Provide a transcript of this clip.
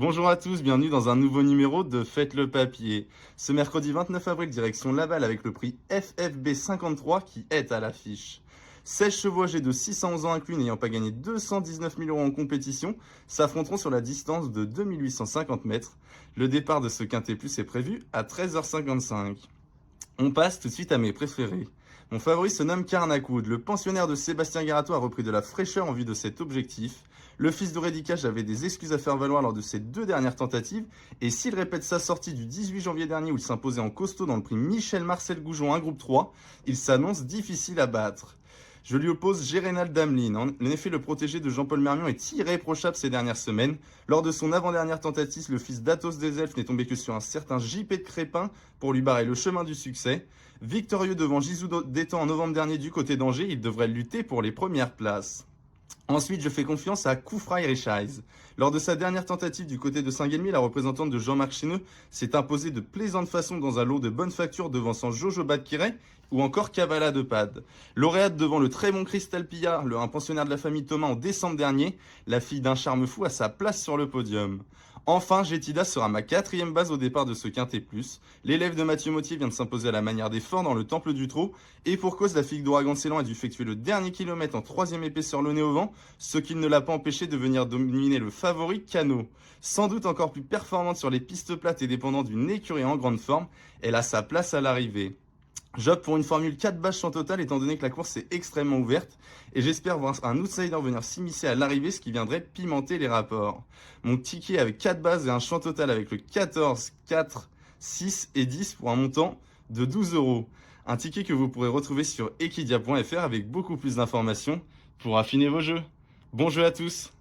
Bonjour à tous, bienvenue dans un nouveau numéro de Faites le papier. Ce mercredi 29 avril, direction Laval avec le prix FFB 53 qui est à l'affiche. 16 chevaux âgés de 611 ans inclus n'ayant pas gagné 219 000 € en compétition s'affronteront sur la distance de 2850 mètres. Le départ de ce quintet plus est prévu à 13h55. On passe tout de suite à mes préférés. Mon favori se nomme Carnacoud. Le pensionnaire de Sébastien Garato a repris de la fraîcheur en vue de cet objectif. Le fils de Redicage avait des excuses à faire valoir lors de ses deux dernières tentatives, et s'il répète sa sortie du 18 janvier dernier où il s'imposait en costaud dans le prix Michel-Marcel Goujon 1 groupe 3, il s'annonce difficile à battre. Je lui oppose Gérénal Damelin. En effet, le protégé de Jean-Paul Mermion est irréprochable ces dernières semaines. Lors de son avant-dernière tentative, le fils d'Athos des Elfes n'est tombé que sur un certain JP de Crépin pour lui barrer le chemin du succès. Victorieux devant Gisou d'Étang en novembre dernier du côté d'Angers, il devrait lutter pour les premières places. Ensuite, je fais confiance à Koufraï Richaiz. Lors de sa dernière tentative du côté de Saint-Guelmi, la représentante de Jean-Marc Chineux s'est imposée de plaisante façon dans un lot de bonne facture devançant Jojo Badkiret ou encore Cavala de Pad. Lauréate devant le très bon Cristal Pillard, un pensionnaire de la famille Thomas en décembre dernier, la fille d'un charme fou a sa place sur le podium. Enfin, Jetida sera ma quatrième base au départ de ce quintet plus. L'élève de Mathieu Mottier vient de s'imposer à la manière des forts dans le temple du trot, et pour cause, la fille d'Ouragan de Ceylan a dû effectuer le dernier kilomètre en troisième épaisseur le nez au vent, ce qui ne l'a pas empêché de venir dominer le favori Cano. Sans doute encore plus performante sur les pistes plates et dépendant d'une écurie en grande forme, elle a sa place à l'arrivée. J'opte pour une formule 4 bases champ total étant donné que la course est extrêmement ouverte et j'espère voir un outsider venir s'immiscer à l'arrivée, ce qui viendrait pimenter les rapports. Mon ticket avec 4 bases et un champ total avec le 14, 4, 6 et 10 pour un montant de 12 €. Un ticket que vous pourrez retrouver sur equidia.fr avec beaucoup plus d'informations pour affiner vos jeux. Bon jeu à tous!